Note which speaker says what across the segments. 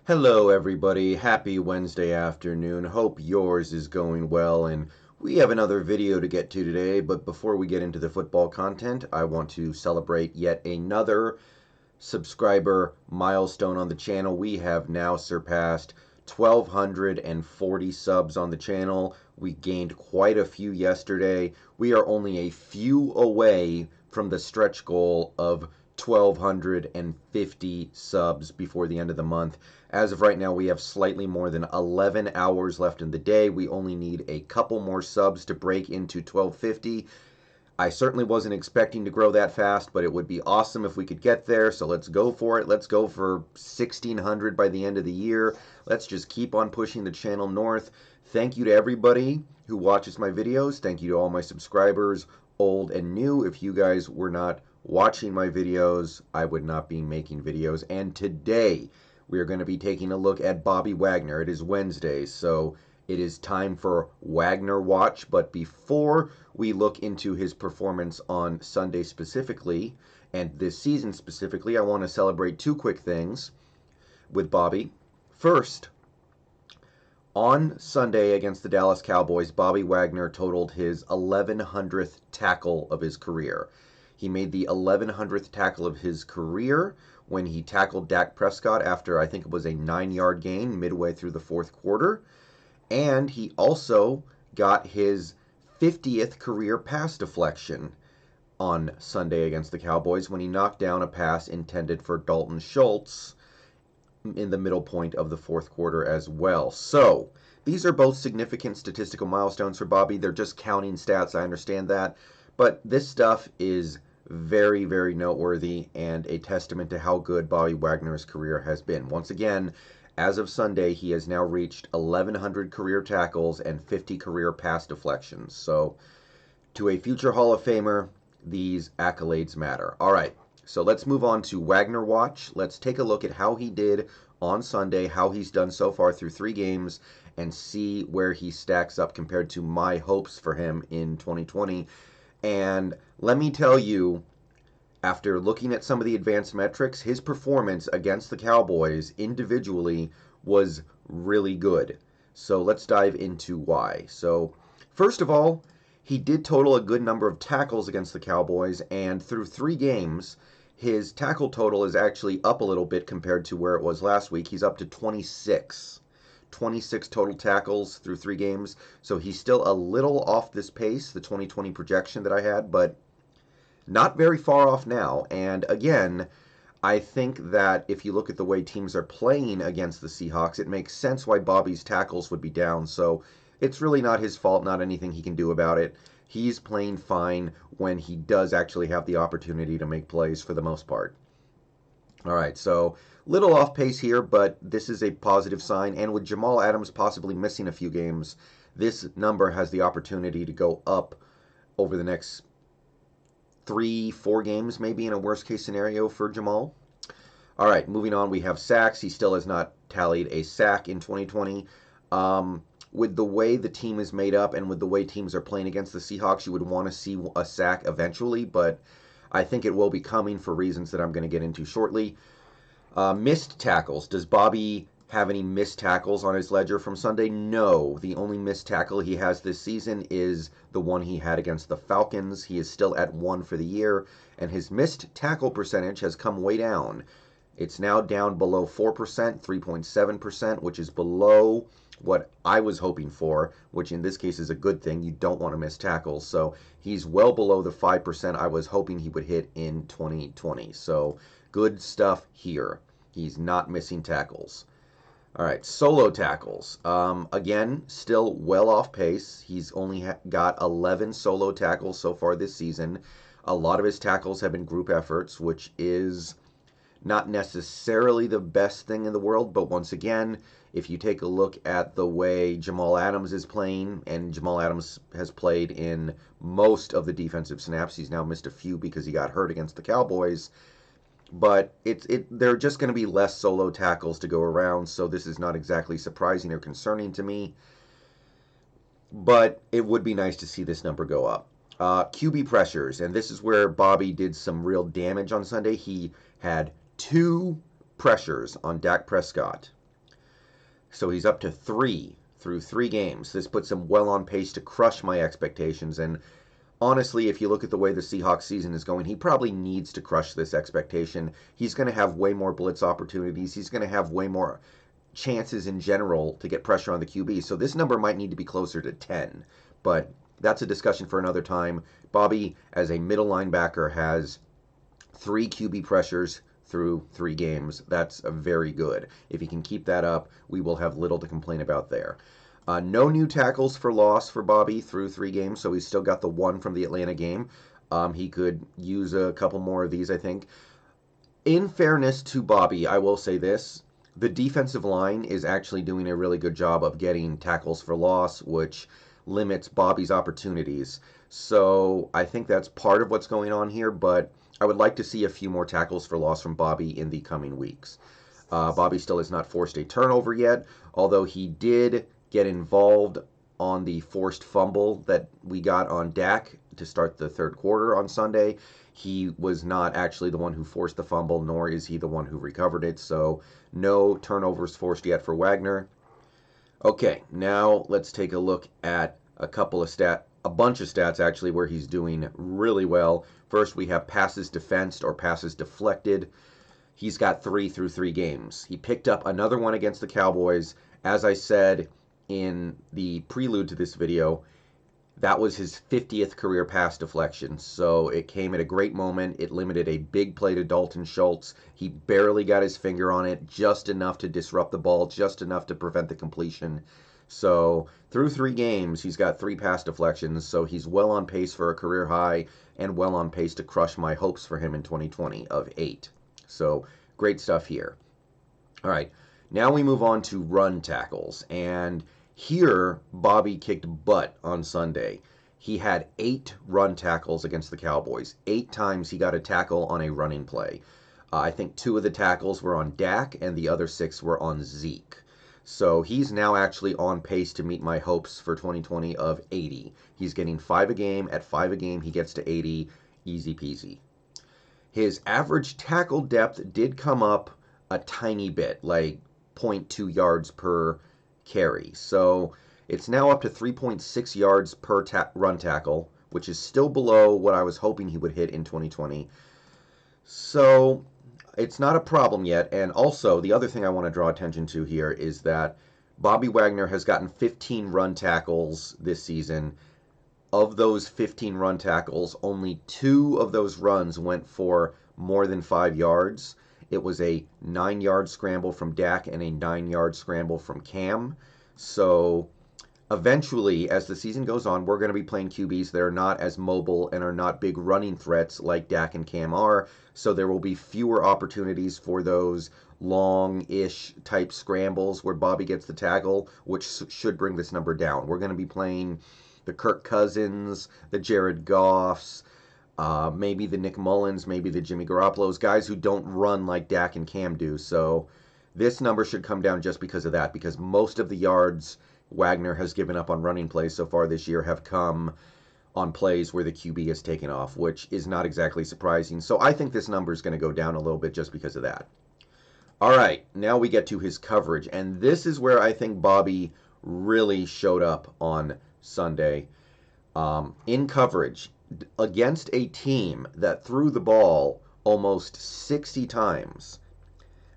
Speaker 1: Hello, everybody. Happy Wednesday afternoon. Hope yours is going well. And we have another video to get to today. But before we get into the football content, I want to celebrate yet another subscriber milestone on the channel. We have now surpassed 1,240 subs on the channel. We gained quite a few yesterday. We are only a few away from the stretch goal of 1,250 subs before the end of the month. As of right now, we have slightly more than 11 hours left in the day. We only need a couple more subs to break into 1,250. I certainly wasn't expecting to grow that fast, but it would be awesome if we could get there. So let's go for it. Let's go for 1,600 by the end of the year. Let's just keep on pushing the channel north. Thank you to everybody who watches my videos. Thank you to all my subscribers, old and new. If you guys were not watching my videos, I would not be making videos. And today, we are going to be taking a look at Bobby Wagner. It is Wednesday, so it is time for Wagner Watch. But before we look into his performance on Sunday specifically, and this season specifically, I want to celebrate two quick things with Bobby. First, on Sunday against the Dallas Cowboys, Bobby Wagner totaled his 1,100th tackle of his career. He made the 1,100th tackle of his career when he tackled Dak Prescott after I think it was a 9-yard gain midway through the fourth quarter. And he also got his 50th career pass deflection on Sunday against the Cowboys when he knocked down a pass intended for Dalton Schultz in the middle point of the fourth quarter as well. So these are both significant statistical milestones for Bobby. They're just counting stats, I understand that. But this stuff is very, very noteworthy and a testament to how good Bobby Wagner's career has been. Once again, as of Sunday, he has now reached 1,100 career tackles and 50 career pass deflections. So to a future Hall of Famer, these accolades matter. All right, so let's move on to Wagner Watch. Let's take a look at how he did on Sunday, how he's done so far through 3 games, and see where he stacks up compared to my hopes for him in 2020. And let me tell you, after looking at some of the advanced metrics, his performance against the Cowboys individually was really good. So let's dive into why. So first of all, he did total a good number of tackles against the Cowboys, and through 3 games, his tackle total is actually up a little bit compared to where it was last week. He's up to 26. 26 total tackles through 3 games. So he's still a little off this pace, the 2020 projection that I had, but not very far off now. And again, I think that if you look at the way teams are playing against the Seahawks, it makes sense why Bobby's tackles would be down. So it's really not his fault, not anything he can do about it. He's playing fine when he does actually have the opportunity to make plays for the most part. All right, so little off pace here, but this is a positive sign. And with Jamal Adams possibly missing a few games, this number has the opportunity to go up over the next 3-4 games, maybe in a worst case scenario for Jamal. All right, moving on, we have sacks. He still has not tallied a sack in 2020. With the way the team is made up and with the way teams are playing against the Seahawks, you would want to see a sack eventually, but I think it will be coming for reasons that I'm going to get into shortly. Missed tackles. Does Bobby have any missed tackles on his ledger from Sunday? No. The only missed tackle he has this season is the one he had against the Falcons. He is still at 1 for the year, and his missed tackle percentage has come way down. It's now down below 4%, 3.7%, which is below what I was hoping for, which in this case is a good thing. You don't want to miss tackles. So he's well below the 5% I was hoping he would hit in 2020. So good stuff here. He's not missing tackles. All right, solo tackles. Again, still well off pace. He's only got 11 solo tackles so far this season. A lot of his tackles have been group efforts, which is not necessarily the best thing in the world, but once again, if you take a look at the way Jamal Adams is playing, and Jamal Adams has played in most of the defensive snaps, he's now missed a few because he got hurt against the Cowboys, but there are just going to be less solo tackles to go around, so this is not exactly surprising or concerning to me, but it would be nice to see this number go up. QB pressures, and this is where Bobby did some real damage on Sunday. He had 2 pressures on Dak Prescott. So he's up to 3 through 3 games. This puts him well on pace to crush my expectations. And honestly, if you look at the way the Seahawks season is going, he probably needs to crush this expectation. He's going to have way more blitz opportunities. He's going to have way more chances in general to get pressure on the QB. So this number might need to be closer to 10. But that's a discussion for another time. Bobby, as a middle linebacker, has 3 QB pressures through 3 games. That's very good. If he can keep that up, we will have little to complain about there. No new tackles for loss for Bobby through 3 games, so he's still got the 1 from the Atlanta game. He could use a couple more of these, I think. In fairness to Bobby, I will say this. The defensive line is actually doing a really good job of getting tackles for loss, which limits Bobby's opportunities. So I think that's part of what's going on here, but I would like to see a few more tackles for loss from Bobby in the coming weeks. Bobby still has not forced a turnover yet, although he did get involved on the forced fumble that we got on Dak to start the third quarter on Sunday. He was not actually the one who forced the fumble, nor is he the one who recovered it, so no turnovers forced yet for Wagner. Okay, now let's take a look at a bunch of stats actually where he's doing really well. First, we have passes defensed or passes deflected. He's got 3 through 3 games. He picked up another one against the Cowboys. As I said in the prelude to this video, that was his 50th career pass deflection, so it came at a great moment. It limited a big play to Dalton Schultz. He barely got his finger on it, just enough to disrupt the ball, just enough to prevent the completion. So through 3 games, he's got 3 pass deflections, so he's well on pace for a career high and well on pace to crush my hopes for him in 2020 of 8. So great stuff here. All right, now we move on to run tackles, and here, Bobby kicked butt on Sunday. He had 8 run tackles against the Cowboys. 8 times he got a tackle on a running play. I think 2 of the tackles were on Dak, and the other 6 were on Zeke. So he's now actually on pace to meet my hopes for 2020 of 80. He's getting 5 a game. At 5 a game, he gets to 80. Easy peasy. His average tackle depth did come up a tiny bit, like 0.2 yards per carry. So it's now up to 3.6 yards per run tackle, which is still below what I was hoping he would hit in 2020. So it's not a problem yet. And also, the other thing I want to draw attention to here is that Bobby Wagner has gotten 15 run tackles this season. Of those 15 run tackles, only 2 of those runs went for more than 5 yards. It was a 9-yard scramble from Dak and a 9-yard scramble from Cam. So eventually, as the season goes on, we're going to be playing QBs that are not as mobile and are not big running threats like Dak and Cam are. So there will be fewer opportunities for those long-ish type scrambles where Bobby gets the tackle, which should bring this number down. We're going to be playing the Kirk Cousins, the Jared Goffs, maybe the Nick Mullins, maybe the Jimmy Garoppolo's, guys who don't run like Dak and Cam do. So this number should come down just because of that, because most of the yards Wagner has given up on running plays so far this year have come on plays where the QB has taken off, which is not exactly surprising. So I think this number is going to go down a little bit just because of that. All right, now we get to his coverage, and this is where I think Bobby really showed up on Sunday. In coverage, against a team that threw the ball almost 60 times,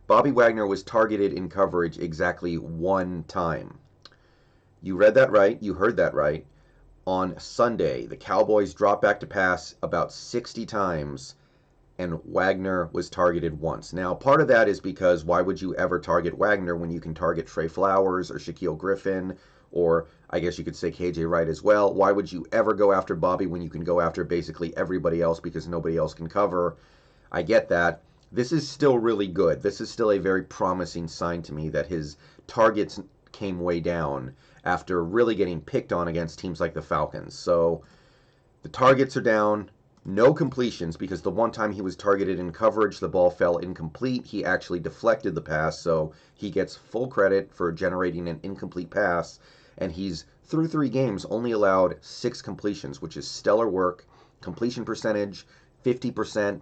Speaker 1: Bobby Wagner was targeted in coverage exactly 1 time. You read that right. You heard that right. On Sunday, the Cowboys dropped back to pass about 60 times, and Wagner was targeted once. Now, part of that is because why would you ever target Wagner when you can target Trey Flowers or Shaquille Griffin, or I guess you could say KJ Wright as well? Why would you ever go after Bobby when you can go after basically everybody else because nobody else can cover? I get that. This is still really good. This is still a very promising sign to me that his targets came way down after really getting picked on against teams like the Falcons. So the targets are down. No completions, because the one time he was targeted in coverage, the ball fell incomplete. He actually deflected the pass, so he gets full credit for generating an incomplete pass. And he's, through 3 games, only allowed 6 completions, which is stellar work. Completion percentage, 50%.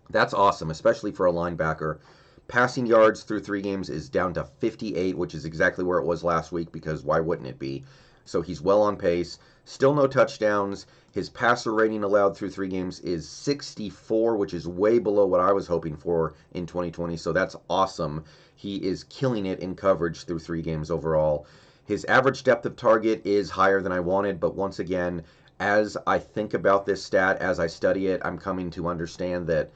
Speaker 1: That's awesome, especially for a linebacker. Passing yards through 3 games is down to 58, which is exactly where it was last week, because why wouldn't it be? So he's well on pace. Still no touchdowns. His passer rating allowed through 3 games is 64, which is way below what I was hoping for in 2020. So that's awesome. He is killing it in coverage through 3 games overall. His average depth of target is higher than I wanted, but once again, as I think about this stat, as I study it, I'm coming to understand that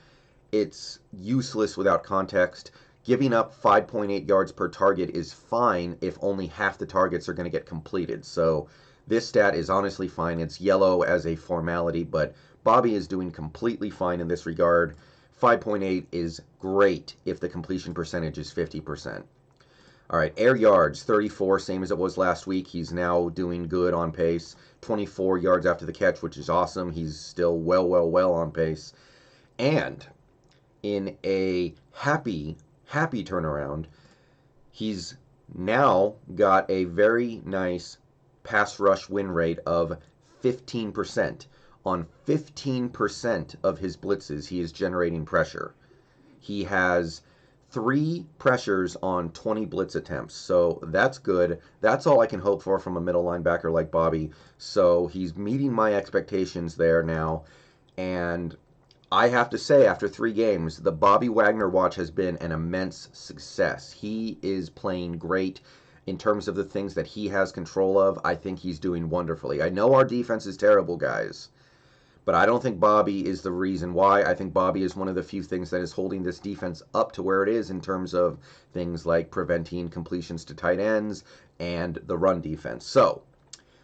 Speaker 1: it's useless without context. Giving up 5.8 yards per target is fine if only half the targets are going to get completed. So this stat is honestly fine. It's yellow as a formality, but Bobby is doing completely fine in this regard. 5.8 is great if the completion percentage is 50%. All right, air yards, 34, same as it was last week. He's now doing good on pace. 24 yards after the catch, which is awesome. He's still well on pace. And in a happy turnaround, he's now got a very nice pass rush win rate of 15%. On 15% of his blitzes, he is generating pressure. He has 3 pressures on 20 blitz attempts, so that's good. That's all I can hope for from a middle linebacker like Bobby. So he's meeting my expectations there now, and I have to say, after 3 games, the Bobby Wagner Watch has been an immense success. He is playing great in terms of the things that he has control of. I think he's doing wonderfully. I know our defense is terrible, guys, but I don't think Bobby is the reason why. I think Bobby is one of the few things that is holding this defense up to where it is in terms of things like preventing completions to tight ends and the run defense. So,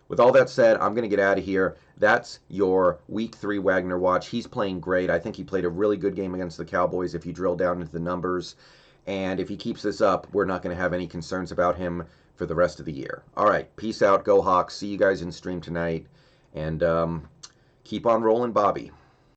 Speaker 1: with all that said, I'm going to get out of here. That's your Week 3 Wagner Watch. He's playing great. I think he played a really good game against the Cowboys if you drill down into the numbers. And if he keeps this up, we're not going to have any concerns about him for the rest of the year. All right, peace out. Go Hawks. See you guys in stream tonight. And keep on rolling, Bobby.